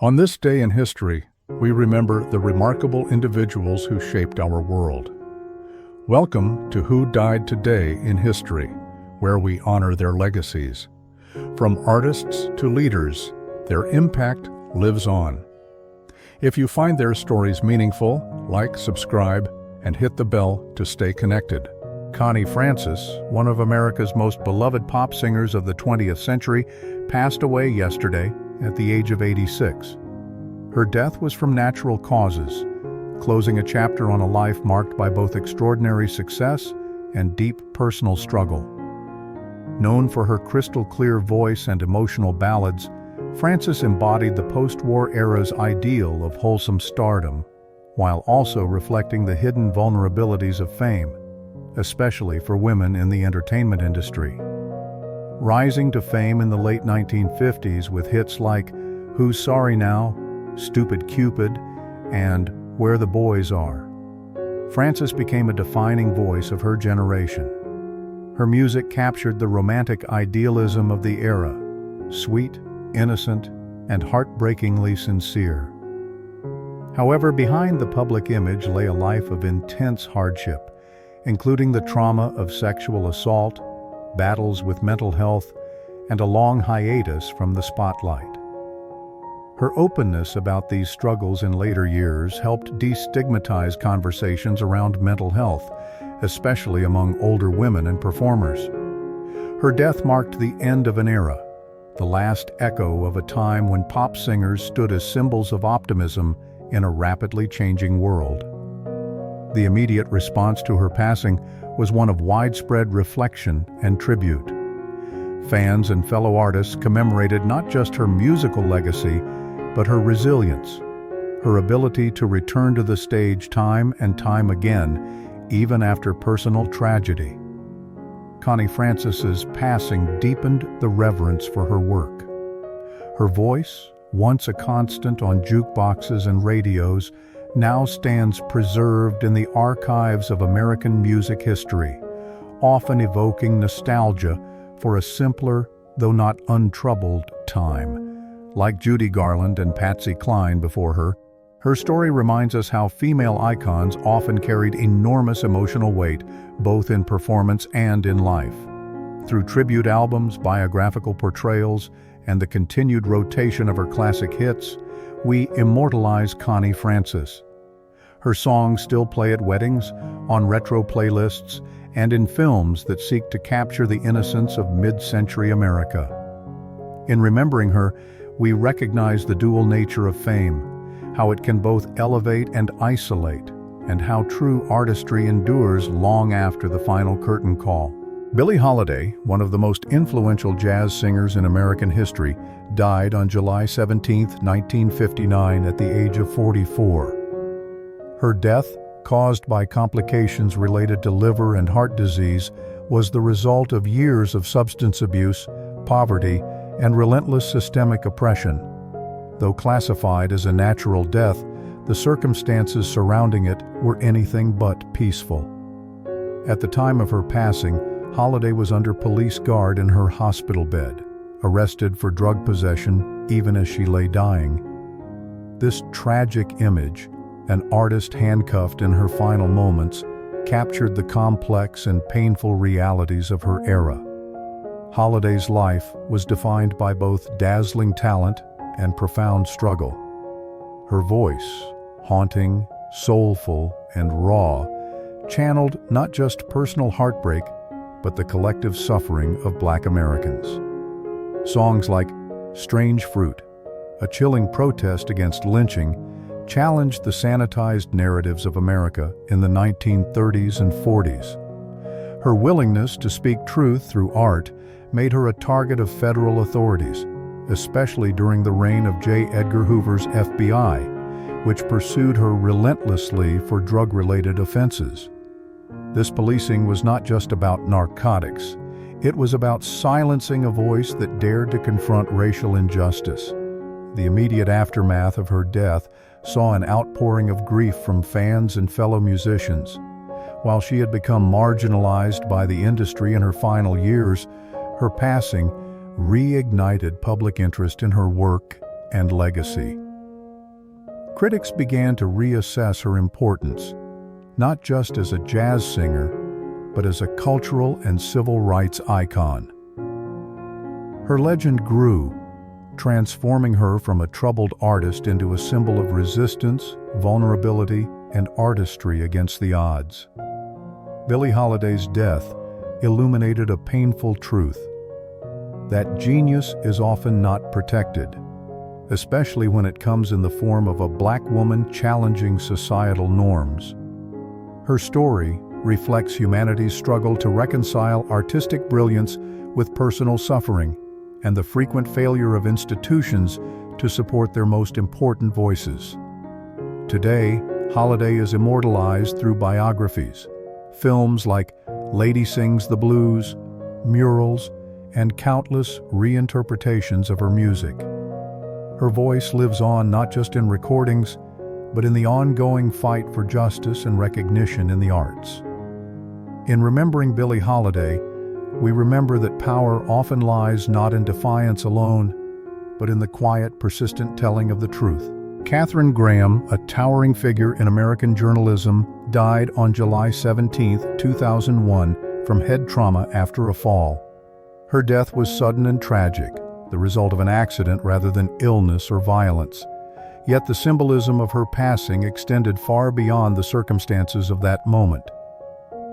On this day in history, we remember the remarkable individuals who shaped our world. Welcome to Who Died Today in History, where we honor their legacies. From artists to leaders, their impact lives on. If you find their stories meaningful, like, subscribe, and hit the bell to stay connected. Connie Francis, one of America's most beloved pop singers of the 20th century, passed away yesterday at the age of 86. Her death was from natural causes, closing a chapter on a life marked by both extraordinary success and deep personal struggle. Known for her crystal-clear voice and emotional ballads, Francis embodied the post-war era's ideal of wholesome stardom, while also reflecting the hidden vulnerabilities of fame, especially for women in the entertainment industry. Rising to fame in the late 1950s with hits like Who's Sorry Now, Stupid Cupid, and Where the Boys Are, Francis became a defining voice of her generation. Her music captured the romantic idealism of the era, sweet, innocent, and heartbreakingly sincere. However, behind the public image lay a life of intense hardship, including the trauma of sexual assault, battles with mental health, and a long hiatus from the spotlight. Her openness about these struggles in later years helped destigmatize conversations around mental health, especially among older women and performers. Her death marked the end of an era, the last echo of a time when pop singers stood as symbols of optimism in a rapidly changing world. The immediate response to her passing was one of widespread reflection and tribute. Fans and fellow artists commemorated not just her musical legacy, but her resilience, her ability to return to the stage time and time again, even after personal tragedy. Connie Francis's passing deepened the reverence for her work. Her voice, once a constant on jukeboxes and radios, now stands preserved in the archives of American music history, often evoking nostalgia for a simpler, though not untroubled, time. Like Judy Garland and Patsy Cline before her, her story reminds us how female icons often carried enormous emotional weight, both in performance and in life. Through tribute albums, biographical portrayals, and the continued rotation of her classic hits, we immortalize Connie Francis. Her songs still play at weddings, on retro playlists, and in films that seek to capture the innocence of mid-century America. In remembering her, we recognize the dual nature of fame, how it can both elevate and isolate, and how true artistry endures long after the final curtain call. Billie Holiday, one of the most influential jazz singers in American history, died on July 17, 1959 at the age of 44. Her death, caused by complications related to liver and heart disease, was the result of years of substance abuse, poverty, and relentless systemic oppression. Though classified as a natural death, the circumstances surrounding it were anything but peaceful. At the time of her passing, Holiday was under police guard in her hospital bed, arrested for drug possession even as she lay dying. This tragic image, an artist handcuffed in her final moments, captured the complex and painful realities of her era. Holiday's life was defined by both dazzling talent and profound struggle. Her voice, haunting, soulful, and raw, channeled not just personal heartbreak, but the collective suffering of Black Americans. Songs like Strange Fruit, a chilling protest against lynching, challenged the sanitized narratives of America in the 1930s and 40s. Her willingness to speak truth through art made her a target of federal authorities, especially during the reign of J. Edgar Hoover's FBI, which pursued her relentlessly for drug-related offenses. This policing was not just about narcotics. It was about silencing a voice that dared to confront racial injustice. The immediate aftermath of her death saw an outpouring of grief from fans and fellow musicians. While she had become marginalized by the industry in her final years, her passing reignited public interest in her work and legacy. critics began to reassess her importance, not just as a jazz singer, but as a cultural and civil rights icon. Her legend grew, transforming her from a troubled artist into a symbol of resistance, vulnerability, and artistry against the odds. Billie Holiday's death illuminated a painful truth: that genius is often not protected, especially when it comes in the form of a Black woman challenging societal norms. Her story reflects humanity's struggle to reconcile artistic brilliance with personal suffering and the frequent failure of institutions to support their most important voices. Today, Holiday is immortalized through biographies, films like Lady Sings the Blues, murals, and countless reinterpretations of her music. Her voice lives on not just in recordings, but in the ongoing fight for justice and recognition in the arts. In remembering Billie Holiday, we remember that power often lies not in defiance alone, but in the quiet, persistent telling of the truth. Katherine Graham, a towering figure in American journalism, died on July 17, 2001, from head trauma after a fall. Her death was sudden and tragic, the result of an accident rather than illness or violence. Yet the symbolism of her passing extended far beyond the circumstances of that moment.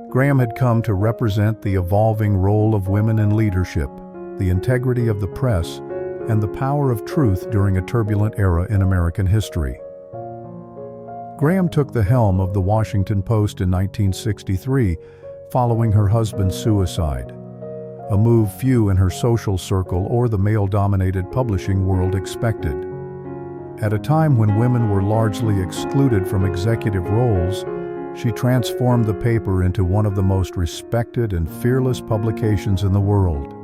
Graham had come to represent the evolving role of women in leadership, the integrity of the press, and the power of truth during a turbulent era in American history. Graham took the helm of the Washington Post in 1963, following her husband's suicide, a move few in her social circle or the male-dominated publishing world expected. At a time when women were largely excluded from executive roles, she transformed the paper into one of the most respected and fearless publications in the world.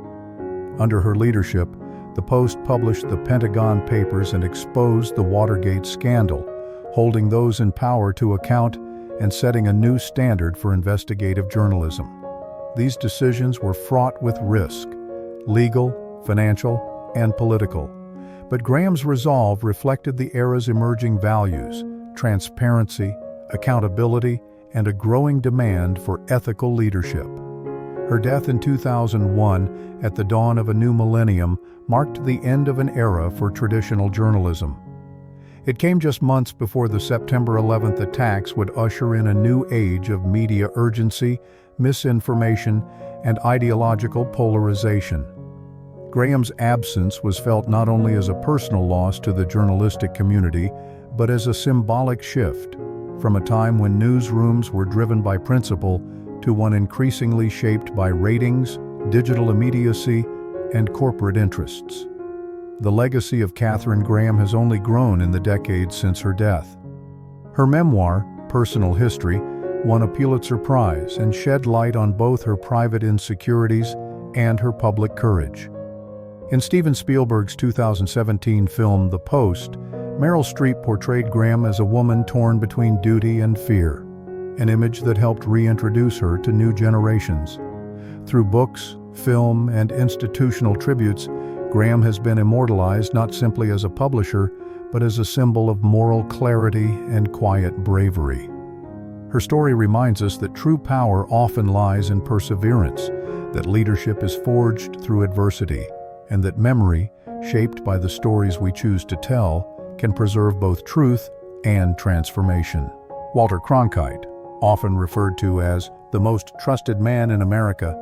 Under her leadership, the Post published the Pentagon Papers and exposed the Watergate scandal, holding those in power to account and setting a new standard for investigative journalism. These decisions were fraught with risk, legal, financial, and political. But Graham's resolve reflected the era's emerging values: transparency, accountability, and a growing demand for ethical leadership. Her death in 2001, at the dawn of a new millennium, marked the end of an era for traditional journalism. It came just months before the September 11th attacks would usher in a new age of media urgency, misinformation, and ideological polarization. Graham's absence was felt not only as a personal loss to the journalistic community, but as a symbolic shift, from a time when newsrooms were driven by principle to one increasingly shaped by ratings, digital immediacy, and corporate interests. The legacy of Katherine Graham has only grown in the decades since her death. Her memoir, Personal History, won a Pulitzer Prize and shed light on both her private insecurities and her public courage. In Steven Spielberg's 2017 film The Post, Meryl Streep portrayed Graham as a woman torn between duty and fear, an image that helped reintroduce her to new generations. Through books, film, and institutional tributes, Graham has been immortalized not simply as a publisher, but as a symbol of moral clarity and quiet bravery. Her story reminds us that true power often lies in perseverance, that leadership is forged through adversity, and that memory, shaped by the stories we choose to tell, can preserve both truth and transformation. Walter Cronkite, often referred to as the most trusted man in America,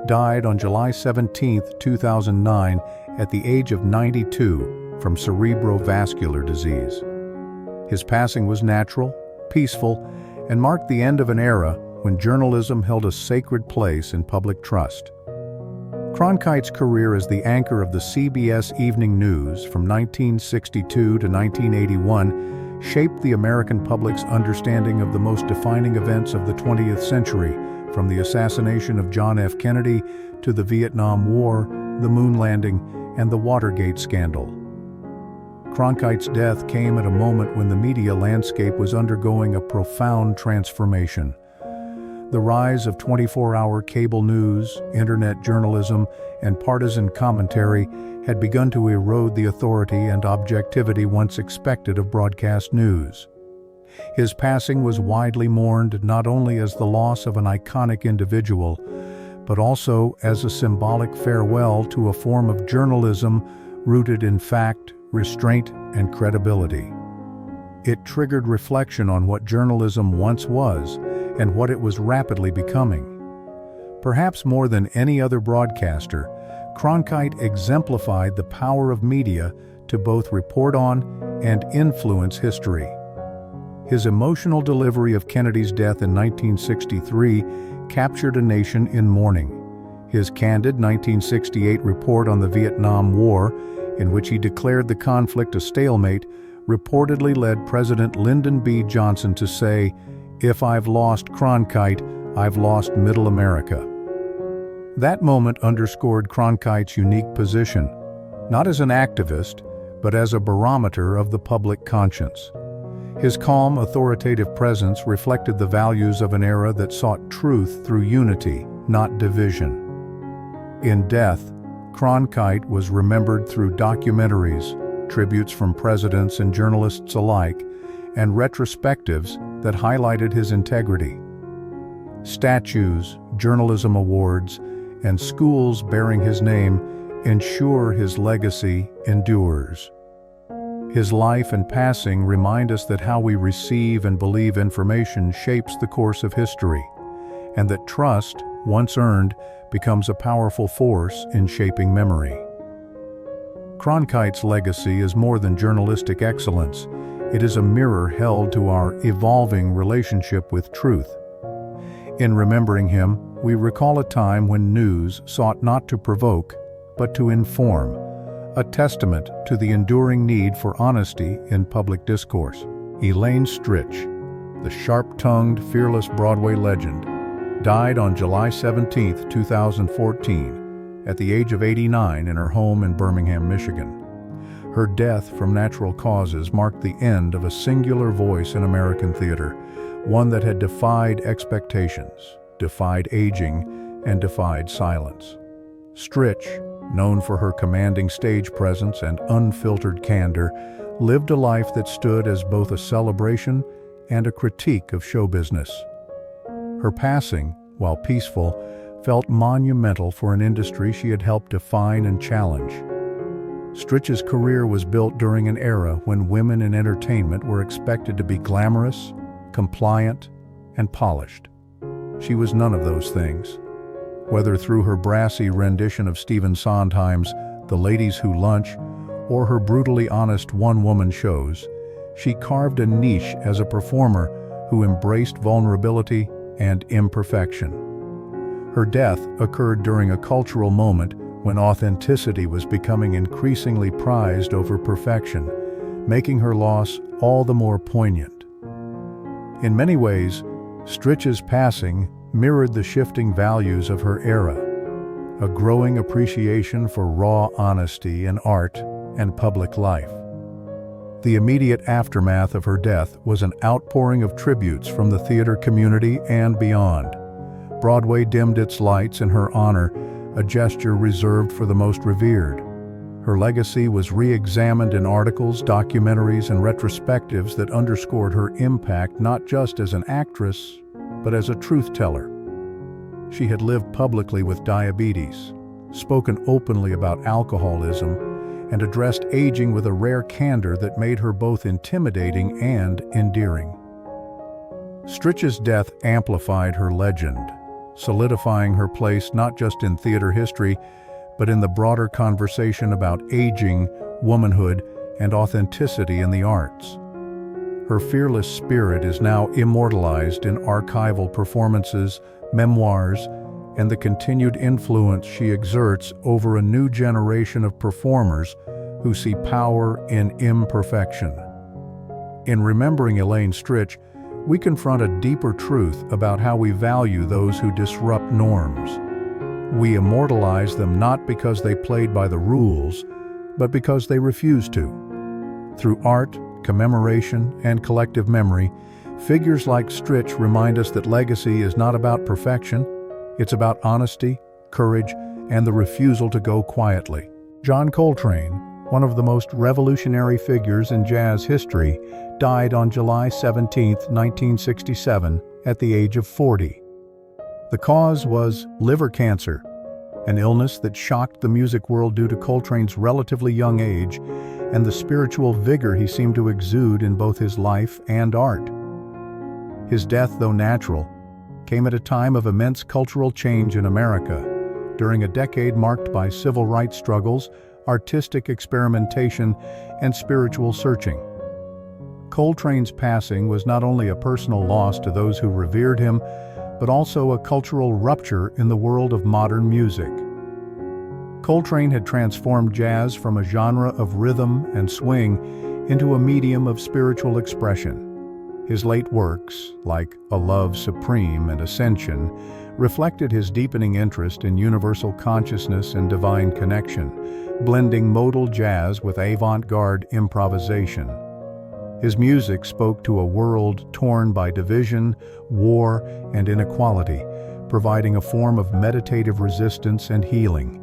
died on July 17, 2009, at the age of 92 from cerebrovascular disease. His passing was natural, peaceful, and marked the end of an era when journalism held a sacred place in public trust. Cronkite's career as the anchor of the CBS Evening News from 1962 to 1981 shaped the American public's understanding of the most defining events of the 20th century, from the assassination of John F. Kennedy to the Vietnam War, the moon landing, and the Watergate scandal. Cronkite's death came at a moment when the media landscape was undergoing a profound transformation. The rise of 24-hour cable news, internet journalism, and partisan commentary had begun to erode the authority and objectivity once expected of broadcast news. His passing was widely mourned not only as the loss of an iconic individual, but also as a symbolic farewell to a form of journalism rooted in fact, restraint, and credibility. It triggered reflection on what journalism once was and what it was rapidly becoming. Perhaps more than any other broadcaster, Cronkite exemplified the power of media to both report on and influence history. His emotional delivery of Kennedy's death in 1963 captured a nation in mourning. His candid 1968 report on the Vietnam War, in which he declared the conflict a stalemate, reportedly led President Lyndon B. Johnson to say, "If I've lost Cronkite, I've lost Middle America." That moment underscored Cronkite's unique position, not as an activist, but as a barometer of the public conscience. His calm, authoritative presence reflected the values of an era that sought truth through unity, not division. In death, Cronkite was remembered through documentaries, tributes from presidents and journalists alike, and retrospectives that highlighted his integrity. Statues, journalism awards, and schools bearing his name ensure his legacy endures. His life and passing remind us that how we receive and believe information shapes the course of history, and that trust, once earned, becomes a powerful force in shaping memory. Cronkite's legacy is more than journalistic excellence. It is a mirror held to our evolving relationship with truth. In remembering him, we recall a time when news sought not to provoke, but to inform, a testament to the enduring need for honesty in public discourse. Elaine Stretch, the sharp-tongued, fearless Broadway legend, died on July 17, 2014, at the age of 89 in her home in Birmingham, Michigan. Her death from natural causes marked the end of a singular voice in American theater, one that had defied expectations, defied aging, and defied silence. Stretch, known for her commanding stage presence and unfiltered candor, lived a life that stood as both a celebration and a critique of show business. Her passing, while peaceful, felt monumental for an industry she had helped define and challenge. Stretch's career was built during an era when women in entertainment were expected to be glamorous, compliant, and polished. She was none of those things. Whether through her brassy rendition of Stephen Sondheim's The Ladies Who Lunch or her brutally honest one-woman shows, she carved a niche as a performer who embraced vulnerability and imperfection. Her death occurred during a cultural moment when authenticity was becoming increasingly prized over perfection, making her loss all the more poignant. In many ways, Stretch's passing mirrored the shifting values of her era, a growing appreciation for raw honesty in art and public life. The immediate aftermath of her death was an outpouring of tributes from the theater community and beyond. Broadway dimmed its lights in her honor, a gesture reserved for the most revered. Her legacy was re-examined in articles, documentaries, and retrospectives that underscored her impact not just as an actress, but as a truth-teller. She had lived publicly with diabetes, spoken openly about alcoholism, and addressed aging with a rare candor that made her both intimidating and endearing. Stretch's death amplified her legend, solidifying her place not just in theater history, but in the broader conversation about aging, womanhood, and authenticity in the arts. Her fearless spirit is now immortalized in archival performances, memoirs, and the continued influence she exerts over a new generation of performers who see power in imperfection. In remembering Elaine Stretch, we confront a deeper truth about how we value those who disrupt norms. We immortalize them not because they played by the rules, but because they refused to. Through art, commemoration, and collective memory, figures like Stretch remind us that legacy is not about perfection, it's about honesty, courage, and the refusal to go quietly. John Coltrane, one of the most revolutionary figures in jazz history, died on July 17, 1967, at the age of 40. The cause was liver cancer, an illness that shocked the music world due to Coltrane's relatively young age and the spiritual vigor he seemed to exude in both his life and art. His death, though natural, came at a time of immense cultural change in America, during a decade marked by civil rights struggles, artistic experimentation, and spiritual searching. Coltrane's passing was not only a personal loss to those who revered him, but also a cultural rupture in the world of modern music. Coltrane had transformed jazz from a genre of rhythm and swing into a medium of spiritual expression. His late works, like A Love Supreme and Ascension, reflected his deepening interest in universal consciousness and divine connection, blending modal jazz with avant-garde improvisation. His music spoke to a world torn by division, war, and inequality, providing a form of meditative resistance and healing.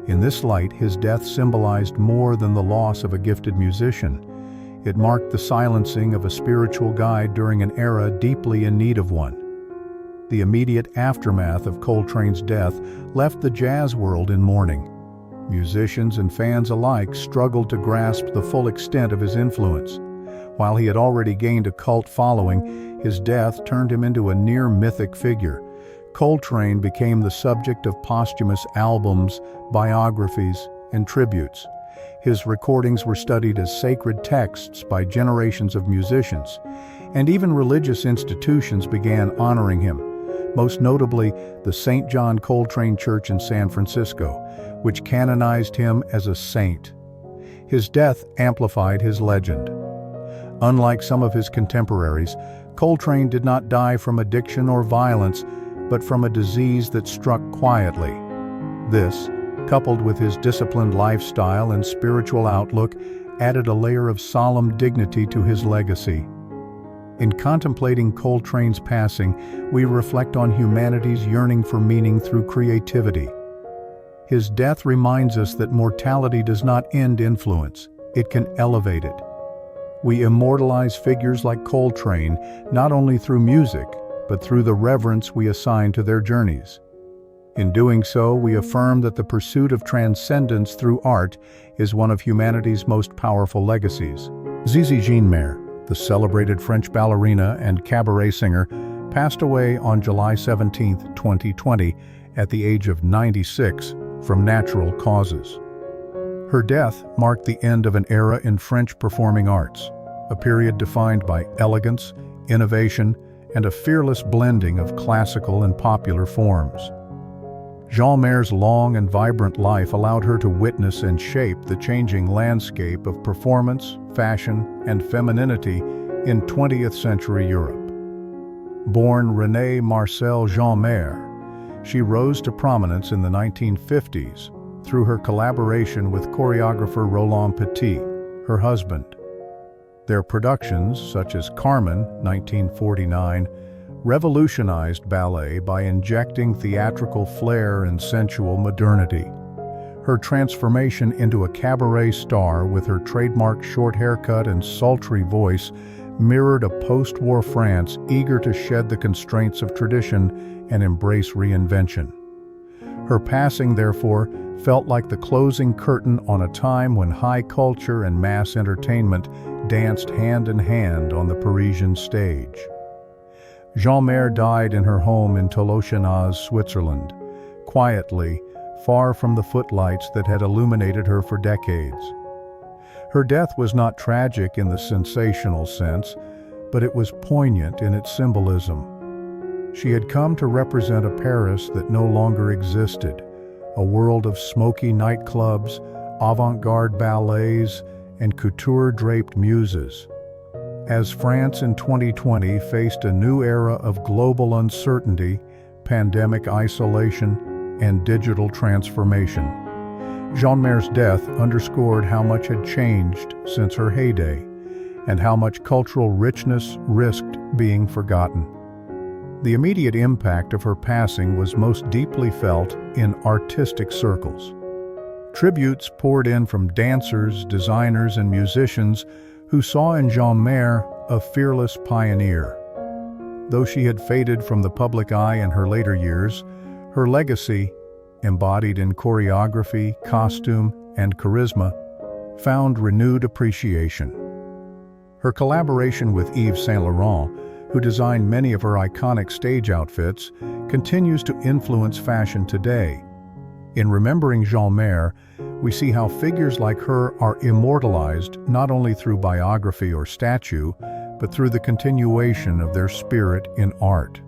In this light, his death symbolized more than the loss of a gifted musician. It marked the silencing of a spiritual guide during an era deeply in need of one. The immediate aftermath of Coltrane's death left the jazz world in mourning. Musicians and fans alike struggled to grasp the full extent of his influence. While he had already gained a cult following, his death turned him into a near-mythic figure. Coltrane became the subject of posthumous albums, biographies, and tributes. His recordings were studied as sacred texts by generations of musicians, and even religious institutions began honoring him, most notably the St. John Coltrane Church in San Francisco, which canonized him as a saint. His death amplified his legend. Unlike some of his contemporaries, Coltrane did not die from addiction or violence, but from a disease that struck quietly. This, coupled with his disciplined lifestyle and spiritual outlook, added a layer of solemn dignity to his legacy. In contemplating Coltrane's passing, we reflect on humanity's yearning for meaning through creativity. His death reminds us that mortality does not end influence, it can elevate it. We immortalize figures like Coltrane not only through music, but through the reverence we assign to their journeys. In doing so, we affirm that the pursuit of transcendence through art is one of humanity's most powerful legacies. Jeare, the celebrated French ballerina and cabaret singer, passed away on July 17, 2020, at the age of 96 from natural causes. Her death marked the end of an era in French performing arts, a period defined by elegance, innovation, and a fearless blending of classical and popular forms. Jeare's long and vibrant life allowed her to witness and shape the changing landscape of performance, fashion, and femininity in 20th century Europe. Born Renée Marcel Jeare, she rose to prominence in the 1950s through her collaboration with choreographer Roland Petit, her husband. Their productions, such as Carmen, 1949, revolutionized ballet by injecting theatrical flair and sensual modernity. Her transformation into a cabaret star with her trademark short haircut and sultry voice mirrored a post-war France eager to shed the constraints of tradition and embrace reinvention. Her passing, therefore, felt like the closing curtain on a time when high culture and mass entertainment danced hand in hand on the Parisian stage. Jeare died in her home in Tolochenaz, Switzerland, quietly, far from the footlights that had illuminated her for decades. Her death was not tragic in the sensational sense, but it was poignant in its symbolism. She had come to represent a Paris that no longer existed, a world of smoky nightclubs, avant-garde ballets, and couture-draped muses. As France in 2020 faced a new era of global uncertainty, pandemic isolation, and digital transformation, Jeare's death underscored how much had changed since her heyday, and how much cultural richness risked being forgotten. The immediate impact of her passing was most deeply felt in artistic circles. Tributes poured in from dancers, designers, and musicians who saw in Jeare a fearless pioneer. Though she had faded from the public eye in her later years, her legacy, embodied in choreography, costume, and charisma, found renewed appreciation. Her collaboration with Yves Saint Laurent, who designed many of her iconic stage outfits, continues to influence fashion today. In remembering Jeare, we see how figures like her are immortalized not only through biography or statue, but through the continuation of their spirit in art.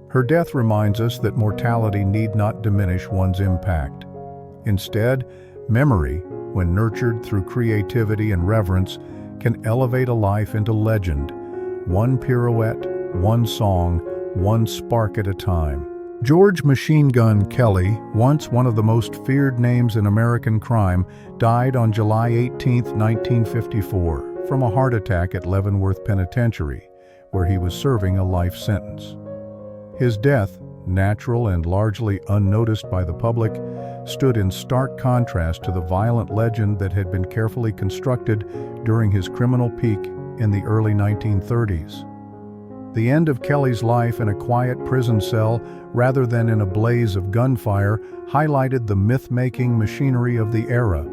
Her death reminds us that mortality need not diminish one's impact. Instead, memory, when nurtured through creativity and reverence, can elevate a life into legend, one pirouette, one song, one spark at a time. George "Machine Gun" Kelly, once one of the most feared names in American crime, died on July 18, 1954, from a heart attack at Leavenworth Penitentiary, where he was serving a life sentence. His death, natural and largely unnoticed by the public, stood in stark contrast to the violent legend that had been carefully constructed during his criminal peak in the early 1930s. The end of Kelly's life in a quiet prison cell rather than in a blaze of gunfire highlighted the myth-making machinery of the era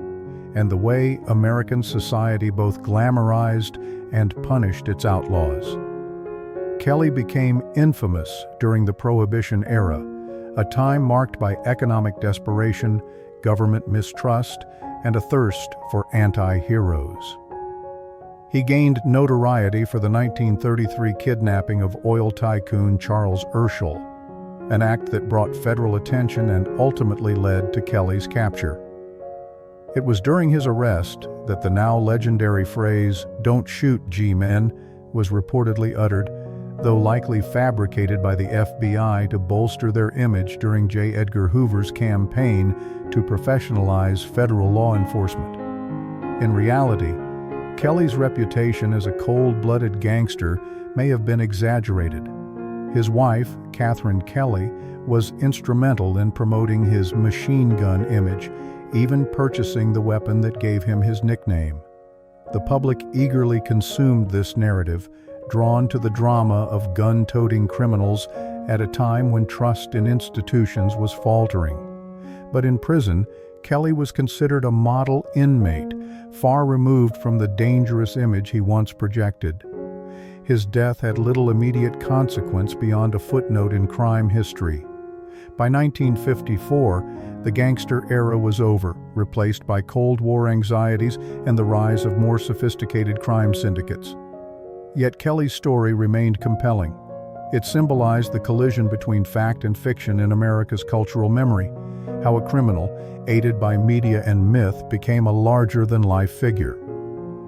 and the way American society both glamorized and punished its outlaws. Kelly became infamous during the Prohibition era, a time marked by economic desperation, government mistrust, and a thirst for anti-heroes. He gained notoriety for the 1933 kidnapping of oil tycoon Charles Urschel, an act that brought federal attention and ultimately led to Kelly's capture. It was during his arrest that the now legendary phrase, "Don't shoot, G-men," was reportedly uttered, though likely fabricated by the FBI to bolster their image during J. Edgar Hoover's campaign to professionalize federal law enforcement. In reality, Kelly's reputation as a cold-blooded gangster may have been exaggerated. His wife, Katherine Kelly, was instrumental in promoting his machine gun image, even purchasing the weapon that gave him his nickname. The public eagerly consumed this narrative, drawn to the drama of gun-toting criminals at a time when trust in institutions was faltering. But in prison, Kelly was considered a model inmate, far removed from the dangerous image he once projected. His death had little immediate consequence beyond a footnote in crime history. By 1954, the gangster era was over, replaced by Cold War anxieties and the rise of more sophisticated crime syndicates. Yet Kelly's story remained compelling. It symbolized the collision between fact and fiction in America's cultural memory, how a criminal, aided by media and myth, became a larger-than-life figure.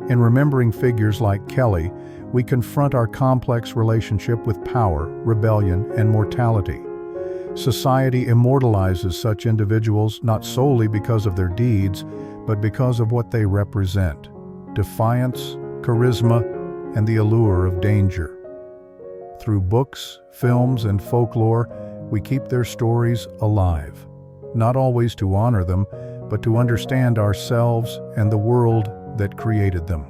In remembering figures like Kelly, we confront our complex relationship with power, rebellion, and mortality. Society immortalizes such individuals not solely because of their deeds, but because of what they represent: defiance, charisma, and the allure of danger. Through books, films, and folklore, we keep their stories alive, not always to honor them, but to understand ourselves and the world that created them.